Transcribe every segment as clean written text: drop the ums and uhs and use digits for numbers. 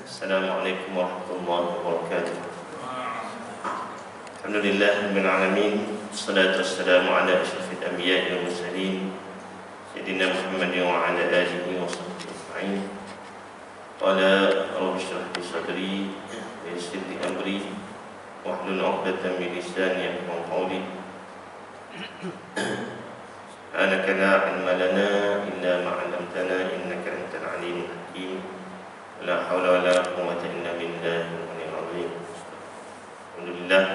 Assalamualaikum warahmatullahi wabarakatuh. Alhamdulillah rabbil alamin. Wassalatu wassalamu ala asyrafil anbiya'i wal mursalin sayyidina Muhammadin wa ala alihi wa sahbihi ajma'in. Qala rabbi shrah li sadri wa yassir li amri wahlul 'uqdatam min lisani yafqahu qawli. Subhanaka la 'ilma lana illa ma 'allamtana innaka antal 'alimul hakim. La haula wala quwwata illa billahil aliyyil azim. Alhamdulillah,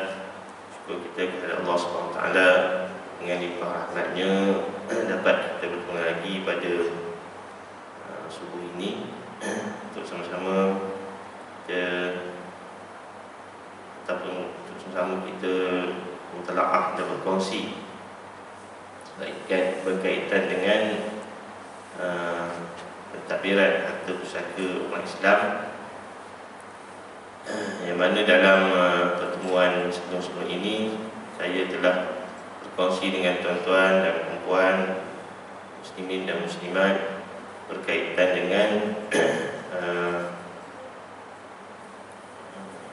syukur kita kepada Allah Subhanahu wa taala dengan limpah rahmatnya dapat kita bertemu lagi pada subuh ini untuk sama-sama kita ataupun untuk sama-sama kita mentelaah dan berkongsi berkaitan dengan pentadbiran harta pusaka umat Islam, yang mana dalam pertemuan sebelum-sebelum ini saya telah berkongsi dengan tuan-tuan dan puan muslimin dan muslimat berkaitan dengan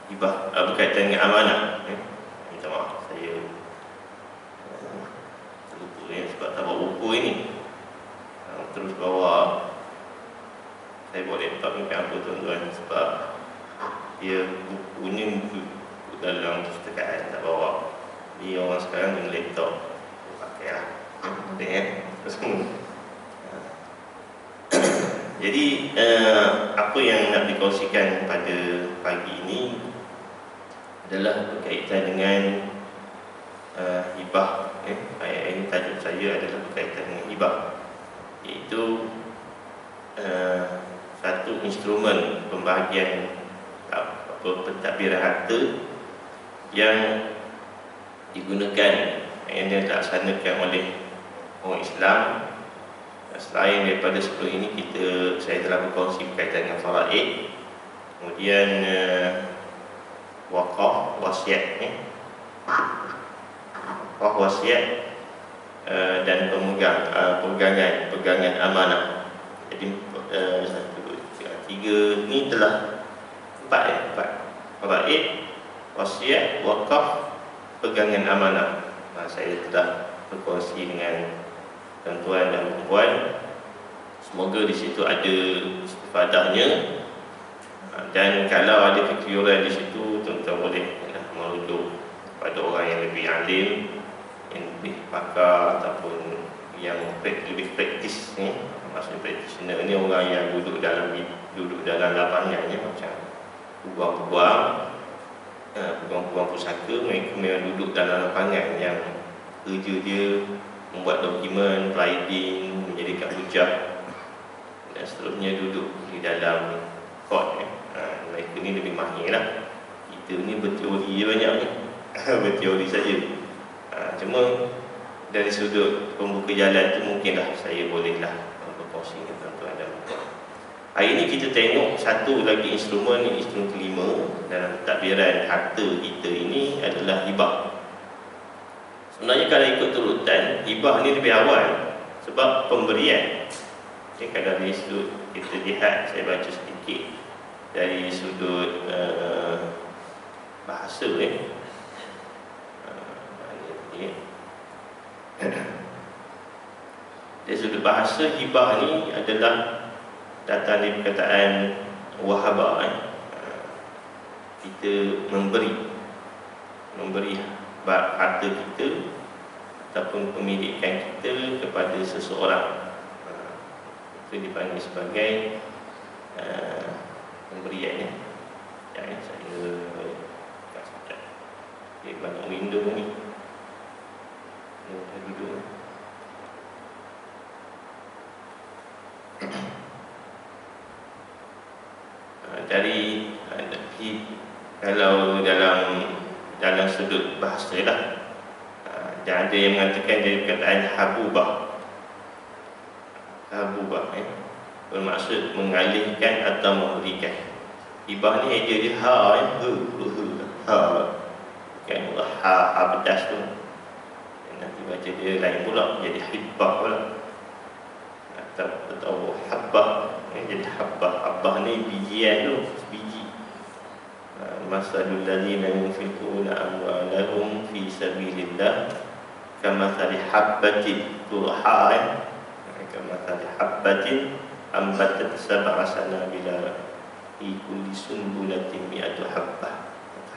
hibah, berkaitan dengan amanah. Minta maaf saya terlupa sebab tak bawa buku ini, terus bawa. Saya bawa laptop ni kan apa tuan-tuan, sebab dia bukunya buku dalam perpustakaan, tak bawa. Ni orang sekarang dengan laptop pakai lah, penting kan. Jadi apa yang nak dikongsikan pada pagi ini adalah berkaitan dengan hibah. Ayat ini tajuk saya adalah berkaitan dengan hibah, iaitu satu instrumen pembahagian pentadbiran harta yang digunakan, yang dilaksanakan oleh orang Islam. Selain daripada sebelum ini saya telah berkongsi berkaitan dengan faraid, kemudian wakaf, wasiat, wakaf, wasiat, dan pegangan amanah. Jadi tiga ni telah empat faraid, wasiat, wakaf, pegangan amanah. Saya telah berkongsi dengan tuan-tuan dan puan. Semoga di situ ada istifadahnya, dan kalau ada kekeliruan di situ, tuan-tuan boleh merujuk pada orang yang lebih alim, yang lebih pakar, ataupun yang lebih praktis ni. Maksudnya practitioner ni orang yang duduk dalam lapangannya, macam peguam pusaka. Mereka memang duduk dalam lapangan, yang kerja dia membuat dokumen, writing, menjadikan hujah dan seterusnya, duduk di dalam court. Mereka ni lebih mahir lah. Kita ni berteori banyak ni berteori saja. Cuma dari sudut pembuka jalan tu mungkinlah saya bolehlah berkongsi dengan tuan-tuan dan puan. Hari ini kita tengok satu lagi instrumen kelima dalam pentadbiran harta kita ini adalah hibah. Sebenarnya kalau ikut turutan, hibah ni lebih awal sebab pemberian. Kalau dari sudut kita lihat, saya baca sedikit dari sudut bahasa dari sudut bahasa, hibah ni adalah datang dari perkataan wahaba. Kita memberi harta kita ataupun pemilikan kita kepada seseorang. Itu dipanggil sebagai pemberian. Saya banyak window ni. Duduk. Dari kalau dalam sudut bahasa lah, dan ada yang mengatakan dari perkataan habubah, bermaksud mengalihkan atau memberikan. Hibah ni dia bukan ha pedas tu, nanti baca dia lain pula, jadi hibah pula. Atau habbah, jadi habbah ni bijian tu, biji Masalul ladzina yunfiquna amwalahum fi sabilillah kamathali habbatin turha, kamathali habbatin ambatat sab'a sanabila fi kulli sunbulatin mi'atu habbah.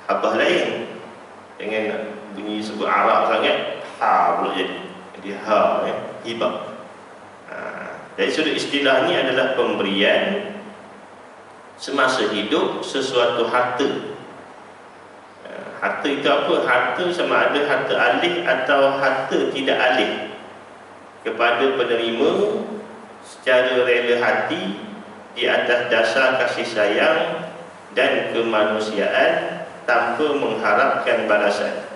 Habbah lain dengan bunyi sebut Arab sangat, ha pula jadi ha, hibah. Dari sudut istilah ni adalah pemberian semasa hidup sesuatu harta. Harta itu apa? Harta sama ada harta alih atau harta tidak alih kepada penerima secara rela hati di atas dasar kasih sayang dan kemanusiaan tanpa mengharapkan balasan.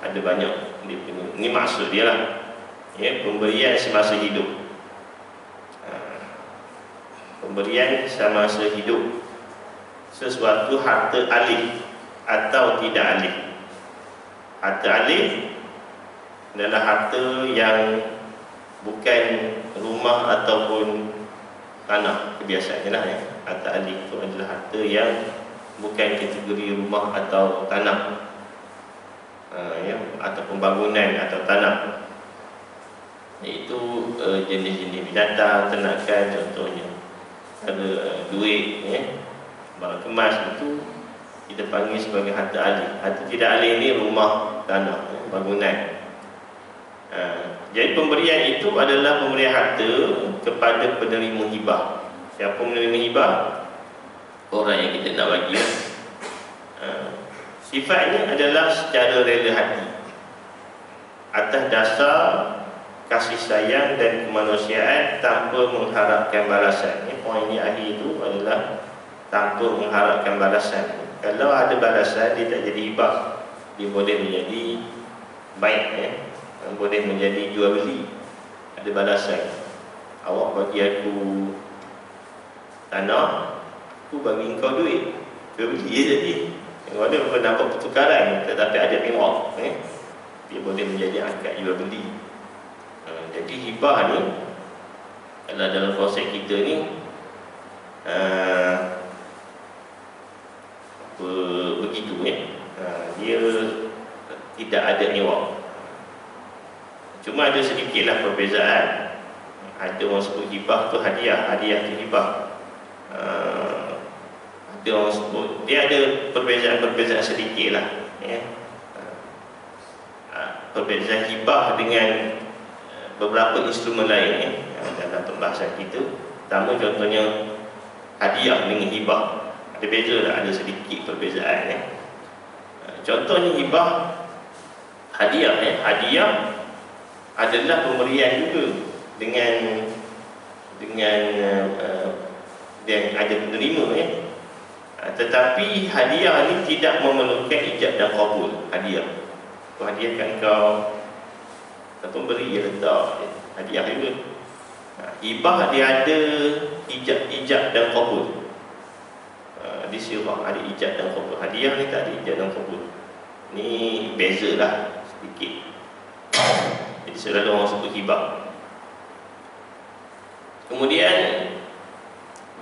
Ada banyak dia punya. Ini maksud dia lah, pemberian semasa hidup. Pemberian semasa hidup sesuatu harta alih atau tidak alih. Harta alih adalah harta yang bukan rumah ataupun tanah, kebiasaannya lah, harta alih itu adalah harta yang bukan kategori rumah atau tanah, atau pembangunan atau tanah. Itu jenis-jenis binatang, ternakan contohnya. Ada duit, barang kemas, itu kita panggil sebagai harta alih. Harta tidak alih ini rumah, tanah, bangunan. Jadi pemberian itu adalah pemberian harta kepada penerima hibah. Siapa menerima hibah? Orang yang kita nak bagi. Sifatnya adalah secara rela hati atas dasar kasih sayang dan kemanusiaan tanpa mengharapkan balasan. Poin yang akhir itu adalah tanpa mengharapkan balasan. Kalau ada balasan, dia tak jadi hibah. Dia boleh menjadi baik, boleh menjadi jual beli. Ada balasan. Awak bagi aku tanah, aku bagi engkau duit. Jual beli je jadi. Kalau ada nampak pertukaran, tetapi ada reward, dia boleh menjadi akad jual beli. Jadi hibah ni, kalau dalam konsep kita ni, begitu, dia tidak ada reward. Cuma ada sedikitlah perbezaan. Ada orang sebut hibah tu hadiah, hadiah tu hibah. Ada orang sebut, dia ada perbezaan-perbezaan sedikit lah, perbezaan hibah dengan beberapa instrumen lain, dalam pembahasan kita. Pertama contohnya hadiah dengan hibah, ada beza lah, ada sedikit perbezaan. Contohnya hibah, hadiah, hadiah adalah pemberian juga dengan yang ada penerima, tetapi hadiah ni tidak memerlukan ijab dan qabul. Hadiah, aku hadiahkan kau, ataupun beri dia letak hadiah juga. Hibah dia ada ijab dan qabul. Di sirah ada ijab dan qabul. Hadiah ni tak ada ijab dan qabul. Ni bezalah sedikit. Jadi selalu orang sebut hibah. Kemudian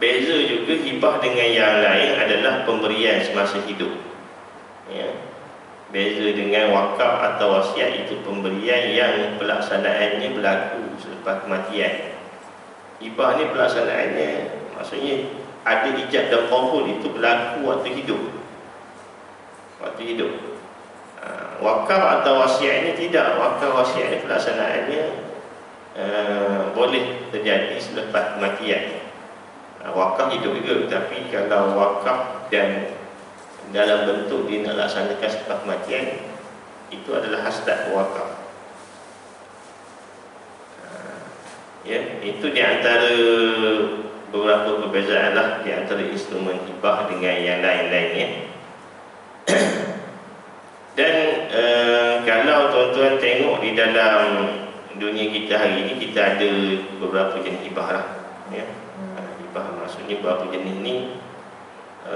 beza juga hibah dengan yang lain adalah pemberian semasa hidup. Beza dengan wakaf atau wasiat, itu pemberian yang pelaksanaannya berlaku selepas kematian. Hibah ni pelaksanaannya, maksudnya ada ijab dan qabul, itu berlaku waktu hidup. Waktu hidup. Wakaf atau wasiat ini tidak. Wakaf wasiat ini pelaksanaannya boleh terjadi selepas kematian. Wakaf hidup juga, tapi kalau wakaf dan dalam bentuk dia nak laksanakan selepas kematian, itu adalah hasrat wakaf. Itu di antara beberapa perbezaan lah di antara instrumen hibah dengan yang lain-lainnya. Dan kalau tuan-tuan tengok di dalam dunia kita hari ini, kita ada beberapa jenis hibah lah, hibah maksudnya beberapa jenis ni.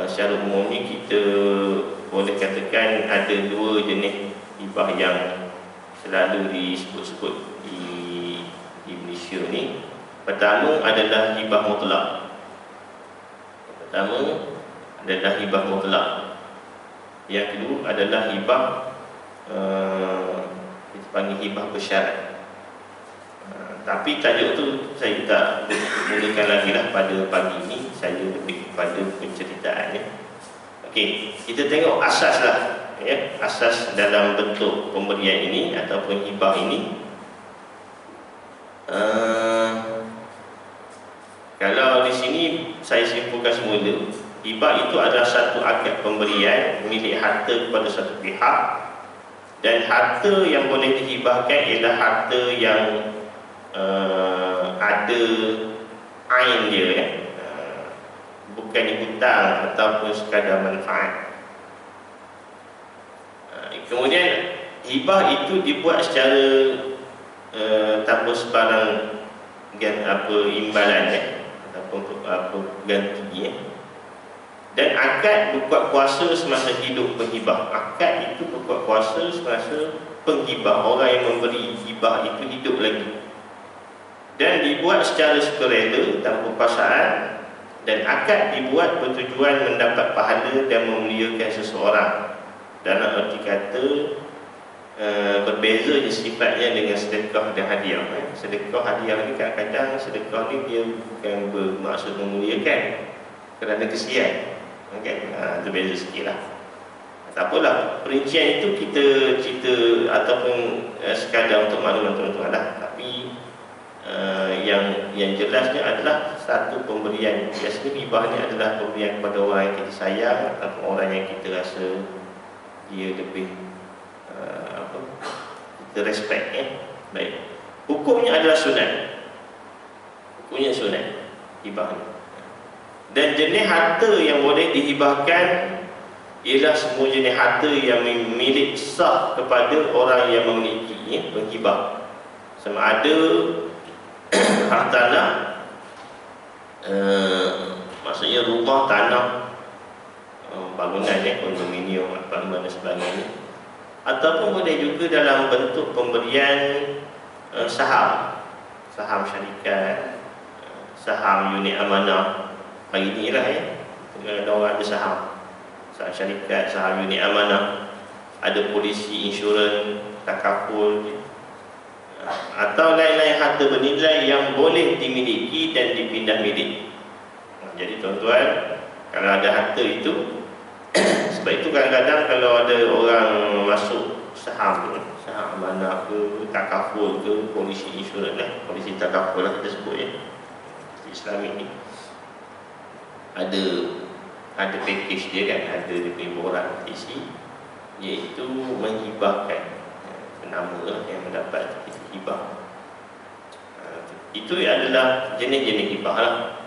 Secara umumnya kita boleh katakan ada dua jenis hibah yang selalu disebut-sebut di Malaysia ni. Pertama adalah hibah mutlak. Pertama adalah hibah mutlak. Yang kedua adalah hibah kita panggil hibah bersyarat. Tapi tajuk tu saya tak mulakan lagi lah pada pagi ini. Saya lebih kepada penceritaan ya. Okey, kita tengok asas lah ya, asas dalam bentuk pemberian ini ataupun hibah ini. Kalau di sini saya simpulkan semula, hibah itu adalah satu akad pemberian milik harta kepada satu pihak, dan harta yang boleh dihibahkan ialah harta yang ada ain dia ya. Bukan hutang ataupun sekadar manfaat. Kemudian hibah itu dibuat secara tanpa sebarang imbalan ya, ataupun ganti ya. Dan akad berkuat kuasa semasa hidup penghibah. Akad itu berkuat kuasa semasa penghibah, orang yang memberi hibah itu hidup lagi. Dan dibuat secara sukarela tanpa paksaan, dan akad dibuat bertujuan mendapat pahala dan memuliakan seseorang. Dalam arti kata berbeza je sifatnya dengan sedekah dan hadiah. Sedekah hadiah ni kadang-kadang sedekah ni dia bukan bermaksud memuliakan kerana kesian, kan? Itu beza sikit lah. Tak apalah, perincian itu kita cerita ataupun sekadar untuk makluman tuan-tuan lah. Tapi yang jelasnya adalah satu pemberian. Biasanya hibah ni adalah pemberian kepada orang yang kita sayang ataupun orang yang kita rasa dia lebih kita respect ya. Baik. Hukumnya adalah sunat. Hukumnya sunat hibah ni. Dan jenis harta yang boleh dihibahkan ialah semua jenis harta yang milik sah kepada orang yang memiliki ya, penghibah. Sama ada hartanah, maksudnya rumah, tanah, bangunan ya, kondominium, apartmen dan sebagainya, ataupun boleh juga dalam bentuk pemberian saham syarikat, saham unit amanah. Hari ni lah ya, ada orang ada saham syarikat, saham unit amanah, ada polisi, insurans, takaful, atau lain-lain harta bernilai yang boleh dimiliki dan dipindah milik. Jadi tuan-tuan, kalau ada harta itu sebab itu kadang-kadang kalau ada orang masuk saham amanah ke, takaful ke, polisi, insurans lah, polisi takaful lah kita sebut ya, Islamik ni ada package dia kan, ada dia punya borang isi, iaitu menghibahkan penama yang mendapat hibah. Itu adalah jenis-jenis hibah lah.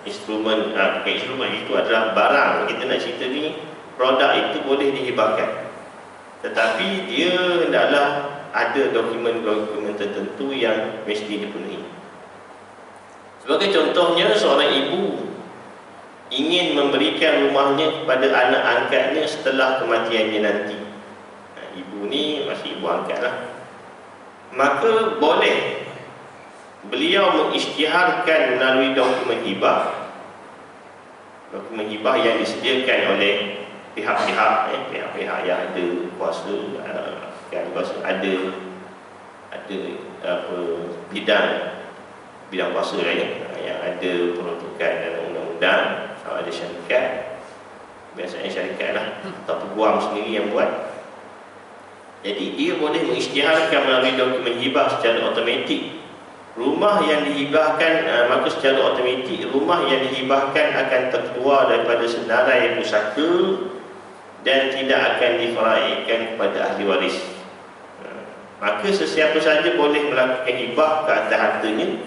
Instrumen, bukan instrumen, itu adalah barang. Kita nak cerita ni, produk itu boleh dihibahkan, tetapi dia hendaklah ada dokumen-dokumen tertentu yang mesti dipenuhi. Sebagai contohnya, seorang ibu ingin memberikan rumahnya kepada anak angkatnya setelah kematiannya nanti. Ibu ni masih ibu angkat lah. Maka boleh beliau mengisytiharkan melalui dokumen hibah yang disediakan oleh pihak-pihak yang ada kuasa, ada bidang kuasa lah ya, yang ada peruntukan dalam undang-undang. Kalau ada syarikat, biasanya syarikat lah atau peguam sendiri yang buat. Jadi dia boleh mengisytiharkan melalui dokumen hibah secara automatik rumah yang dihibahkan, maka secara automatik rumah yang dihibahkan akan terkeluar daripada senarai pusaka dan tidak akan difaraikan kepada ahli waris. Maka sesiapa sahaja boleh melakukan hibah ke atas hartanya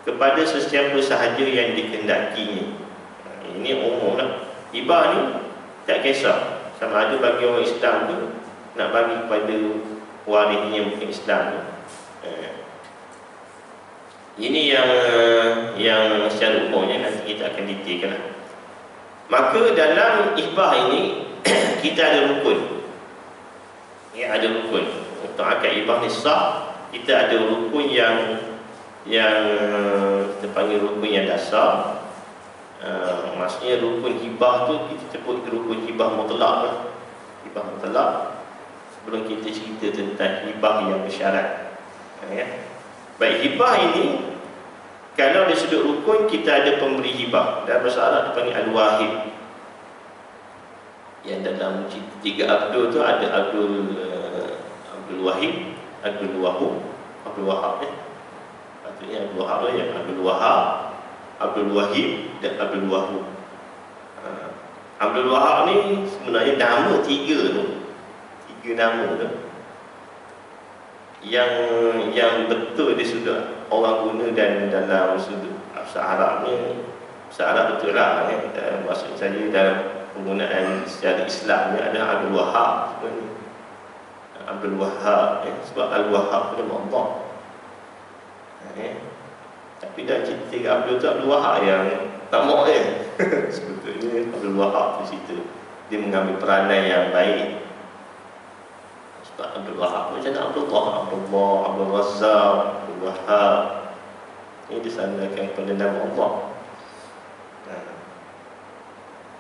kepada sesiapa sahaja yang dikehendakinya. Ini umum lah. Hibah ni tak kisah sama ada bagi orang Islam tu, nak bagi kepada warisnya bukan Islam tu. Ini yang secara umumnya nanti kita akan detailkan lah. Maka dalam hibah ini kita ada rukun. Ya, ada rukun. Untuk akad hibah ni sah, kita ada rukun yang kita panggil rukun yang dasar. Maksudnya rukun hibah tu kita sebut rukun hibah mutlak lah. Hibah mutlak. Sebelum kita cerita tentang hibah yang bersyarat, ya. Baik, hibah ini kalau dari sudut rukun kita ada pemberi hibah. Dalam bahasa Arab dipanggil al-wahib. Yang dalam tiga Abdul tu ada Abdul Wahid, Abdul Wahab, Abdul Wahab patutnya Abdul Wahab yang Abdul Wahab, Abdul Wahid dan Abdul Wahab. Abdul Wahab ni sebenarnya nama tiga nama tu yang betul di sudut orang guna dan dalam sudut bahasa Arab ni, bahasa Arab betul lah, ya. Maksud saya dalam penggunaan secara Islamnya ada Abdul Wahab sebenarnya. Abdul Wahab, ya. Sebab Al-Wahab tu nama Allah, ya. Tapi dalam cerita Abdul tu Abdul Wahab yang tak mau, ya. Sebetulnya Abdul Wahab tu cerita dia mengambil peranan yang baik. Sebab Abdul Wahab macam Abdul Razzaq, Abdul Wahab ini disandarkan kepada nama Allah.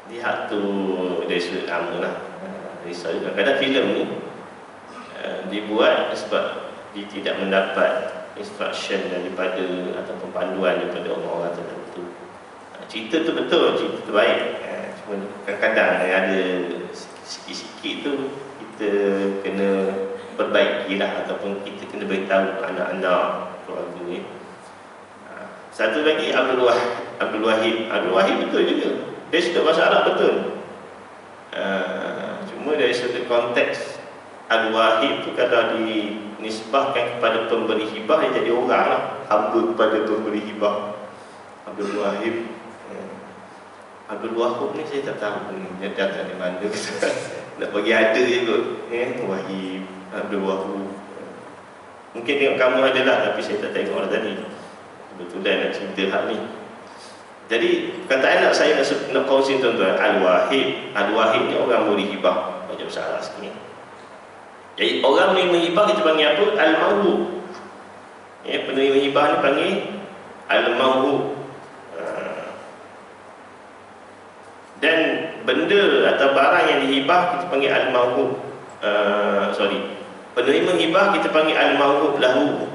Lihat tu dari sudut nama lah. Risau juga. Kadang filem ni dibuat sebab dia tidak mendapat instruction daripada ataupun panduan daripada orang-orang tertentu. Cerita tu betul, cerita tu baik. Cuma kadang-kadang ada sikit-sikit tu kita kena perbaiki lah, ataupun kita kena beritahu anak-anak keluarga ni. Satu lagi Abdul Wahid betul juga. Dari sudut bahasa Arab betul. Cuma dari sudut konteks Al-Wahid tu kalau dinisbahkan kepada pemberi hibah, dia jadi orang lah, hamba kepada pemberi hibah. Abdul Wahid, Abdul Wahab ni saya tak tahu ni dia datang dari mana. Nak bagi ada je kot, Wahid, Abdul Wahab. Mungkin tengok kamu ada lah, tapi saya tak tengok lah tadi. Kebetulan nak cerita hal ni. Jadi perkataan saya nak kongsi tuan-tuan, Al-Wahid ni orang boleh hibah. Macam salah sikit. Jadi orang menerima hibah kita panggil apa? Al-Mawhub. Ya, penerima hibah ni panggil Al-Mawhub. Dan benda atau barang yang dihibah kita panggil Al-Mawhub. Penerima hibah kita panggil Al-Mawhub lahu.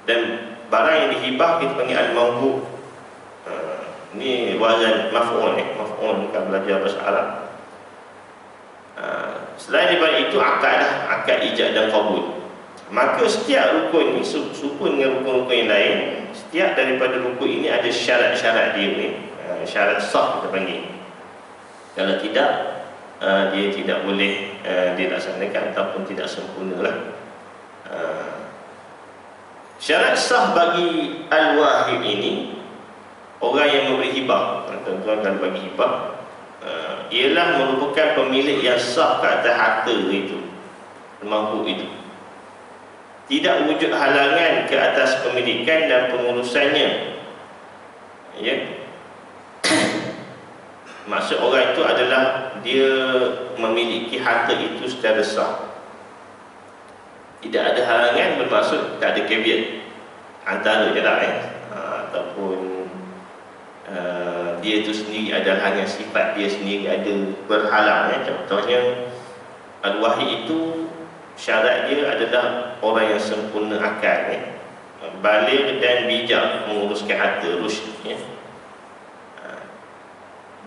Dan barang yang dihibah kita panggil Al-Mawhub. Ini wazan maf'ul, maf'ul kalau belajar bahasa Arab. Selain daripada itu akad ijab dan qabul. Maka setiap rukun ni sukun dengan rukun-rukun yang lain, setiap daripada rukun ini ada syarat-syarat dia ni, syarat sah kita panggil. Kalau tidak, dia tidak boleh dilaksanakan ataupun tidak sempurnalah. Syarat sah bagi Al-Wahid ini, orang yang memberi hibah, tuan-tuan kalau bagi hibah, ialah merupakan pemilik yang sah ke atas harta itu, mampu itu. Tidak wujud halangan ke atas pemilikan dan pengurusannya. Ya. Maksud orang itu adalah dia memiliki harta itu secara sah. Tidak ada halangan, bermaksud tak ada caveat antara je lah, ataupun dia itu sendiri adalah hanya sifat dia sendiri ada berhalang. Contohnya Al-Wahid itu syarat dia adalah orang yang sempurna akal, baligh dan bijak menguruskan harta, rusyd,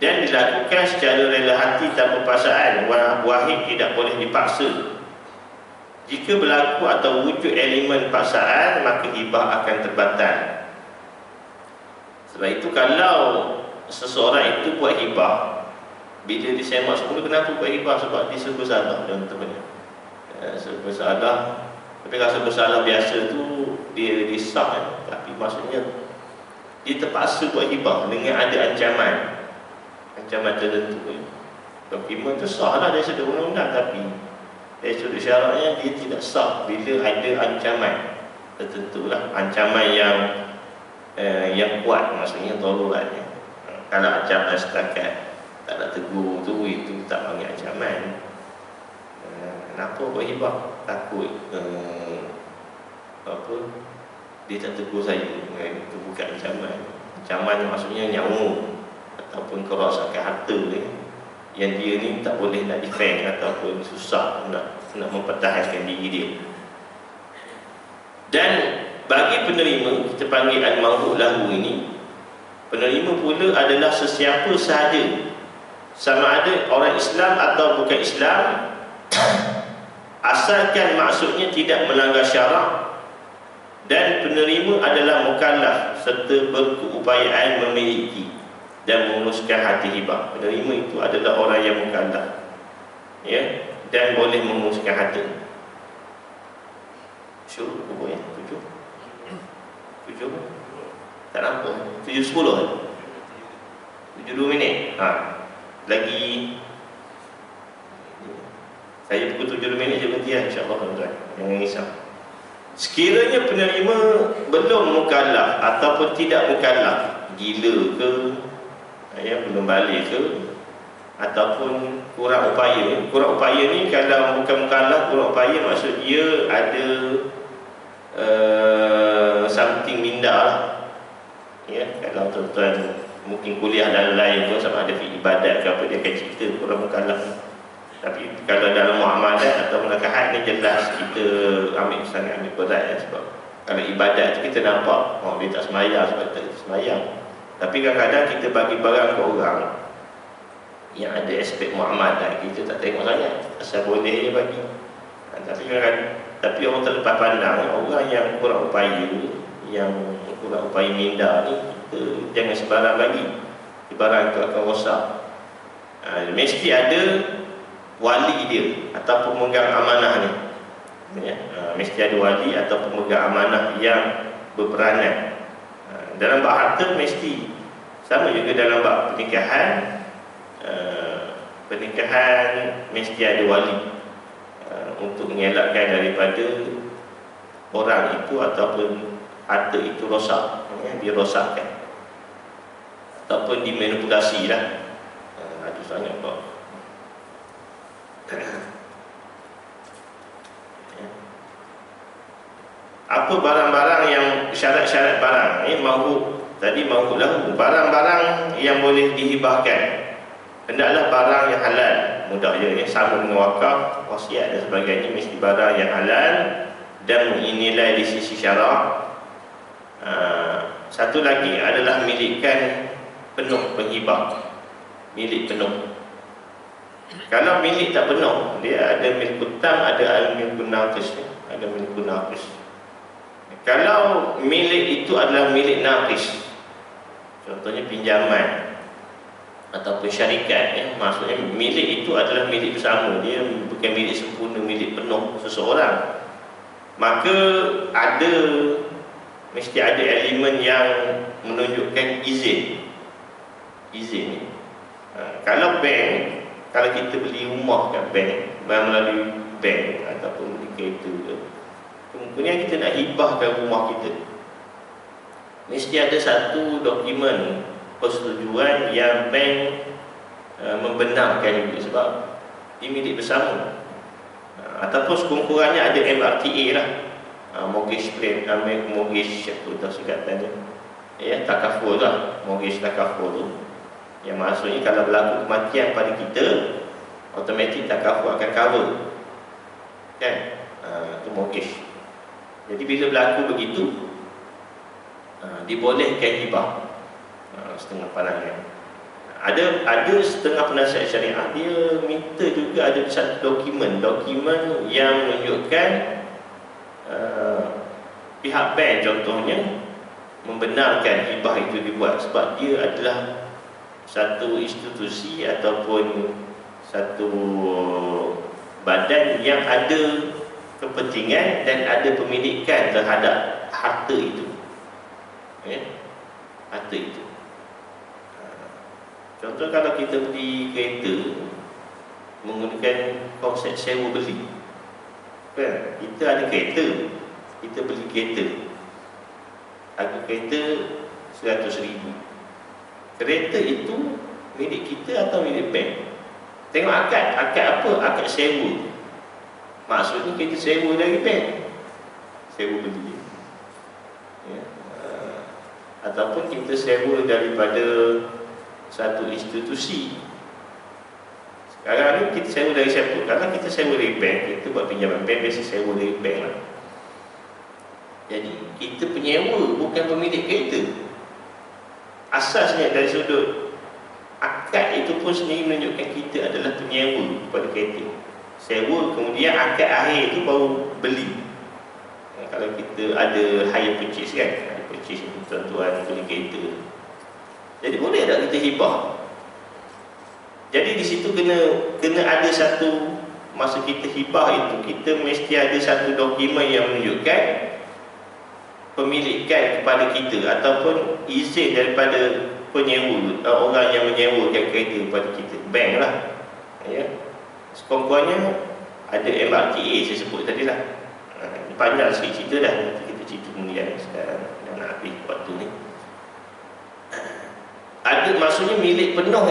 dan dilakukan secara rela hati tanpa paksaan. Wahid tidak boleh dipaksa. Jika berlaku atau wujud elemen paksaan, maka hibah akan terbatal. Sebab itu kalau seseorang itu buat hibah, bila disemak semula, kenapa buat hibah? Sebab dia serba salah, teman-teman. Serba salah. Tapi kalau serba salah biasa tu dia sah, tapi maksudnya dia terpaksa buat hibah dengan ada ancaman tertentu. Dokumen tu sah lah dari sudut undang-undang, tapi dari sudut syaratnya dia tidak sah bila ada ancaman tertentu lah. Ancaman yang kuat, maksudnya daruratnya. Kalau ancaman setakat tak nak tegur tu, itu tak panggil ancaman. Kenapa buat hibah? Takut dia tak tegur saya, itu bukan ancaman. Ancaman maksudnya nyawa. ataupun kerosakan harta yang dia ni tak boleh nak defend ataupun susah nak mempertahankan diri dia. Dan bagi penerima, kita panggil al-mawdu' lahu ini, penerima pula adalah sesiapa sahaja, sama ada orang Islam atau bukan Islam, asalkan maksudnya tidak melanggar syarak, dan penerima adalah mukallaf serta berkeupayaan memiliki dan menguruskan hati hibah. Penerima itu adalah orang yang mukallaf, ya, dan boleh menguruskan hati. Syuruk apa ya? 7 tak nampak 7.10 7.2 minit. Lagi saya pukul 7 minit je berhenti lah, insyaAllah tuan-tuan, jangan risau. Sekiranya penerima belum mukallaf ataupun tidak mukallaf, gila ke, belum balik ke, ataupun kurang upaya. Kurang upaya ni kalau bukan mukallaf, kurang upaya maksud dia ada something minda lah. Ya, kalau tuan-tuan mungkin kuliah dan lain pun sama ada ibadat ke apa, dia akan cerita kurang mukallaf. Tapi kalau dalam muamalat atau nakahat ni jelas kita sangat ambil berat ya, sebab kalau ibadat tu kita nampak dia tak semayang sebab tak semayang. Tapi kadang-kadang kita bagi barang ke orang yang ada aspek muamalat, kita tak tengok sangat, asal boleh je bagi. Tapi orang terlepas pandang, orang yang kurang upaya, minda ni, kita jangan sebarang bagi. Barang itu akan rosak. Mesti ada wali dia atau pemegang amanah ni, ya. Mesti ada wali atau pemegang amanah yang berperanan. Dalam bab harta mesti sama juga dalam bab pernikahan. Pernikahan mesti ada wali untuk mengelakkan daripada orang itu ataupun harta itu rosak, dirosakkan ataupun dimanipulasi lah. Ada sangat kok. Apa barang-barang yang syarat-syarat barang tadi mahu lahu, barang-barang yang boleh dihibahkan hendaklah barang yang halal. Mudah je ya, sama dengan wakaf, wasiat dan sebagainya, mesti barang yang halal dan menilai di sisi syarak. Satu lagi adalah milikan penuh penghibah, milik penuh. Kalau milik tak penuh, dia ada milik hutang, ada milik naqis, ada milik naqis. Kalau milik itu adalah milik naqis, contohnya pinjaman ataupun syarikat, ya, maksudnya milik itu adalah milik bersama, dia bukan milik sempurna, milik penuh seseorang, maka mesti ada elemen yang menunjukkan izin ni. Kalau bank, kalau kita beli rumah kat bank, melalui bank ataupun beli kereta ke, kemungkinan kita nak hibahkan rumah kita, mesti ada satu dokumen persetujuan yang bank membenarkan juga, sebab dia milik bersama. Ataupun sekurang-kurangnya ada MRTA lah, mortgage plan, mortgage apa dah singkatannya, ya, takaful lah, mortgage takaful tu, yang maksudnya kalau berlaku kematian pada kita, automatik takaful akan cover, kan? Itu mortgage. Jadi bila berlaku begitu, dibolehkan hibah setengah pandangan. Ada setengah penasihat syariah dia minta juga ada satu dokumen yang menunjukkan pihak bank contohnya membenarkan hibah itu dibuat, sebab dia adalah satu institusi ataupun satu badan yang ada kepentingan dan ada pemilikan terhadap harta itu, ya, harta itu. Contoh kalau kita beli kereta menggunakan konsep sewa beli, kan? Kita ada kereta, kita beli kereta, harga kereta 100,000. Kereta itu milik kita atau milik bank? Tengok akad apa? Akad sewa. Maksudnya kita sewa dari bank, sewa beli, ya. Ataupun kita sewa daripada satu institusi. Sekarang ni kita sewa dari siapa? Kalau kita sewa dari bank, kita buat pinjaman bank, biasa sewa dari bank lah. Jadi kita penyewa, bukan pemilik kereta. Asasnya dari sudut akad itu pun sendiri menunjukkan kita adalah penyewa kepada kereta. Sewa, kemudian akad akhir itu baru beli. Kalau kita ada hire purchase kan, hire purchase itu tuan-tuan beli kereta. Jadi boleh tak kita hibah? Jadi di situ kena ada satu, masa kita hibah itu kita mesti ada satu dokumen yang menunjukkan pemilikan kepada kita ataupun izin daripada penyewa, orang yang menyewakan kereta kepada kita, bank lah ya. Sekurang-kurangnya ada MRTA saya sebut tadi lah. Panjang sikit cerita dah, nanti kita cerita kemudian. Sekarang dah nak habis waktu ni. Ada, maksudnya milik penuh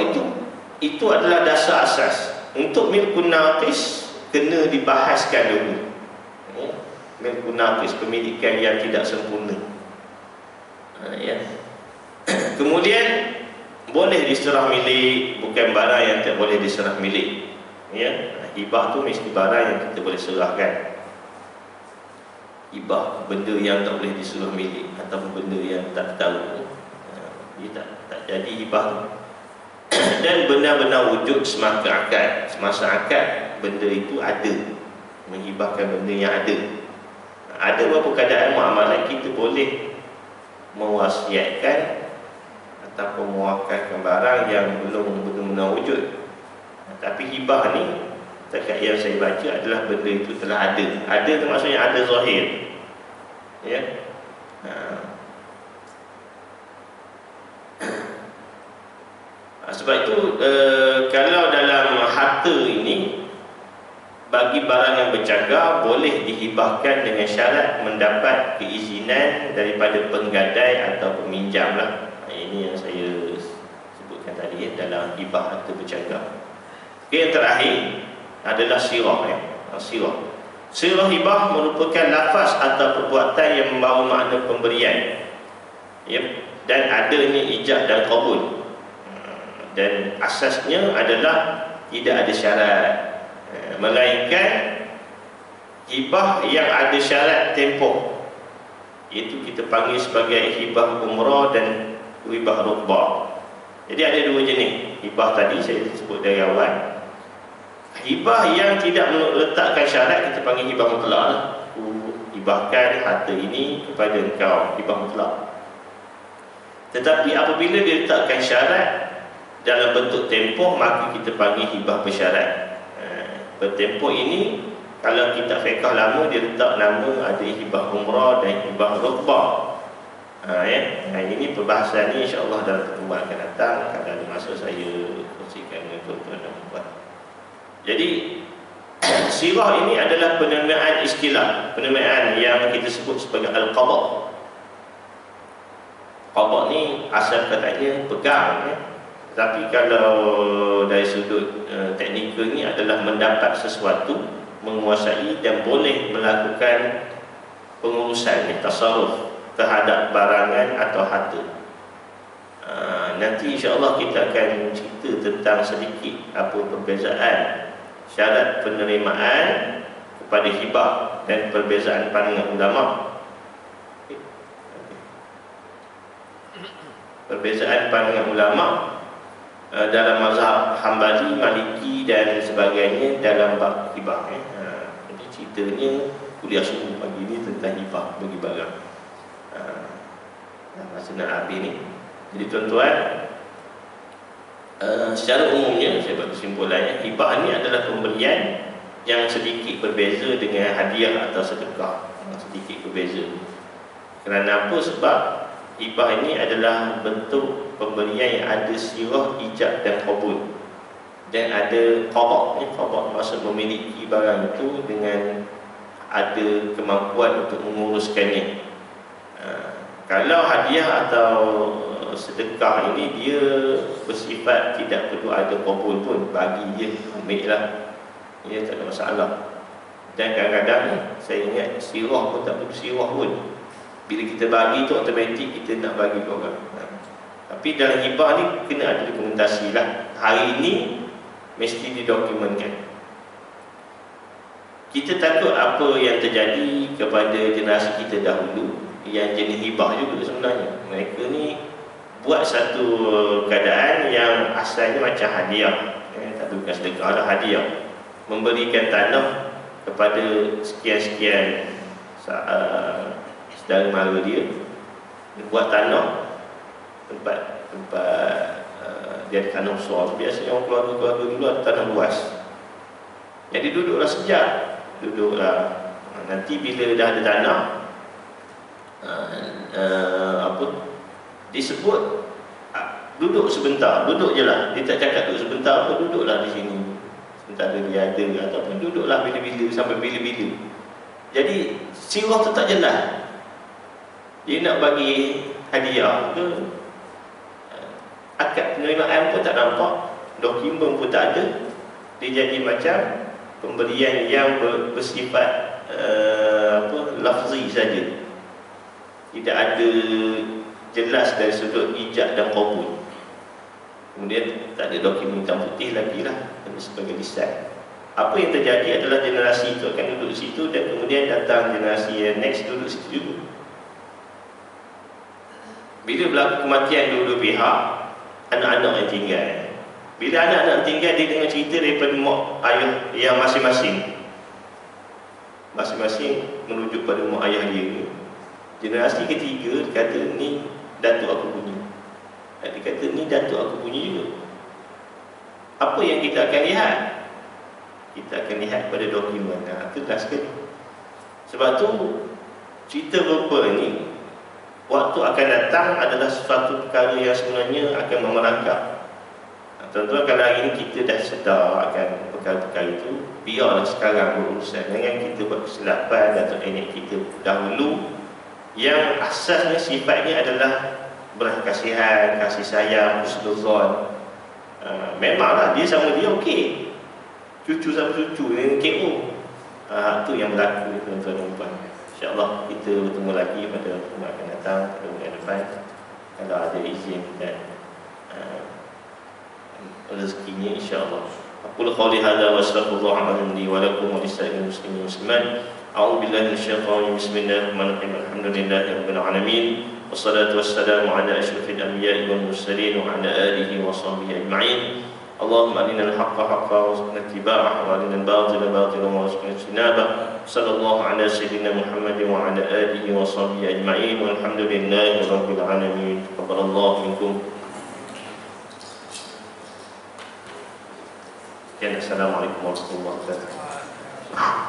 itu adalah dasar asas. Untuk milkun naqis kena dibahaskan dulu. Milkun naqis, pemilikan yang tidak sempurna. Ya. Kemudian boleh diserah milik, bukan barang yang tak boleh diserah milik. Ya, hibah tu mesti barang yang kita boleh serahkan. Hibah benda yang tak boleh diserah milik ataupun benda yang tak tahu, dia tak jadi hibah tu. Dan benar-benar wujud semasa akad. Semasa akad benda itu ada, menghibahkan benda yang ada. Ada beberapa keadaan muamalah kita boleh mewasiatkan ataupun mewakalkan barang yang belum benar-benar wujud. Tapi hibah ni, setakat yang saya baca adalah benda itu telah ada. Ada tu maksudnya ada zahir. Ya. Sebab itu kalau dalam harta ini, bagi barang yang bercagar boleh dihibahkan dengan syarat mendapat keizinan daripada penggadai atau peminjam lah. Ini yang saya sebutkan tadi ya, dalam hibah harta bercagar. Yang terakhir adalah sirah ya. Sirah hibah merupakan lafaz atau perbuatan yang membawa makna pemberian ya, dan adanya ijab dan qabul. Dan asasnya adalah tidak ada syarat, melainkan hibah yang ada syarat tempoh, iaitu kita panggil sebagai hibah umrah dan hibah rukbah. Jadi ada dua jenis hibah tadi saya sebut dari awal. Hibah yang tidak meletakkan syarat kita panggil hibah mutlak lah. Hibahkan harta ini kepada engkau, hibah mutlak. Tetapi apabila dia letakkan syarat dalam bentuk tempoh, maka kita panggil hibah bersyarat. Bertempoh ini, kalau kitab fiqh lama dia letak nama ada hibah umrah dan hibah rukbah. Ini perbahasan ni insya-Allah dalam pertemuan akan datang, kalau ada masa saya kongsikan dengan tuan-tuan dan puan. Jadi sirah ini adalah penamaan istilah, penamaan yang kita sebut sebagai al-qada'. Qada' ni asal katanya pegang ya. Tapi kalau dari sudut teknikal ni adalah mendapat sesuatu, menguasai dan boleh melakukan pengurusan tasarruf terhadap barangan atau harta. Nanti insya-Allah kita akan cerita tentang sedikit apa perbezaan syarat penerimaan kepada hibah dan perbezaan pandangan ulama. Perbezaan pandangan ulama dalam mazhab Hambali, Maliki dan sebagainya dalam bab hibah. Jadi ceritanya kuliah subuh pagi ni tentang hibah bagi barang. Masa nak habis ni. Jadi tuan-tuan, secara umumnya saya buat kesimpulannya, hibah ni adalah pemberian yang sedikit berbeza dengan hadiah atau sedekah. Sedikit berbeza. Kerana apa? Sebab hibah ini adalah bentuk pemberian yang ada sirah, ijab dan qabul, dan ada qada'. Qada' maksud memiliki barang itu dengan ada kemampuan untuk menguruskannya. Kalau hadiah atau sedekah ini dia bersifat tidak perlu ada qabul pun, bagi dia ambil lah, dia tak ada masalah. Dan kadang-kadang saya ingat sirah pun tak perlu sirah pun, bila kita bagi tu automatik kita nak bagi ke orang. Tapi dalam hibah ni kena ada dokumentasi lah. Hari ini mesti didokumentkan. Kita takut apa yang terjadi kepada generasi kita dahulu yang jenis hibah juga sebenarnya. Mereka ni buat satu keadaan yang asalnya macam hadiah, tapi bukan sedekah lah, hadiah. Memberikan tanah kepada sekian-sekian saudara mara dia, buat tanah tempat dia ada tanah besar. Biasanya orang keluarga-keluarga dulu ada tanah luas, jadi duduklah sejak, duduklah. Nanti bila dah ada tanah, disebut duduk sebentar, duduk je lah. Dia tak cakap duduk sebentar apa, duduklah di sini sementara dia ada, ataupun duduklah bila-bila sampai bila-bila. Jadi sirah tu tak jelas. Dia nak bagi hadiah ke, akad penerimaan pun tak nampak, dokumen pun tak ada. Dia jadi macam pemberian yang bersifat lafzi saja. Tidak ada jelas dari sudut ijab dan qabul. Kemudian tak ada dokumen hitam putih lagi lah sebagai lisan. Apa yang terjadi adalah generasi itu akan duduk di situ, dan kemudian datang generasi yang next duduk di situ juga. Bila berlaku kematian dua-dua pihak, anak-anak yang tinggal. Bila anak-anak tinggal, dia dengar cerita daripada mak ayah yang masing-masing. Masing-masing merujuk pada mak ayah dia. Generasi ketiga kata ni datuk aku punya, dia kata ni datuk aku punya juga. Apa yang kita akan lihat? Kita akan lihat pada dokumen. Tegas sekali. Sebab tu cerita berupa ni, waktu akan datang adalah suatu perkara yang sebenarnya akan memerangkap. Tuan-tuan, kalau hari ini kita dah sedar akan perkara-perkara itu, biarlah sekarang berurusan. Jangan kita buat kesilapan atau nenek kita dahulu yang asasnya sifatnya adalah belas kasihan, kasih sayang, husnuzon. Memanglah dia sama dia okey, cucu sama cucu ni KO. Itu yang berlaku, tuan-tuan dan puan. InsyaAllah kita bertemu lagi pada pertemuan akan datang, pada bulan depan, kalau ada izin dan rezekinya, insyaAllah. Aqul qawli hadza wa astaghfirullah li wa lakum wa lisa'iril muslimin muslimat. A'udzu billahi minasyaitonir rajim. Bismillahirrahmanirrahim. Alhamdulillahirabbil alamin. Wassalatu wassalamu ala asyrafil anbiya'i wal mursalin wa ala alihi wa sahbihi ajma'in. Allahumma arinal haqqa haqqan warzuqna ittiba'ahu wa arinal batila batilan warzuqna ijtinabah. Sallallahu ala sayyidina Muhammadin wa ala alihi wa sahbihi ajma'in. Walhamdulillahirabbil alamin. Taqabbalallahu minkum. Assalamualaikum warahmatullahi wabarakatuh.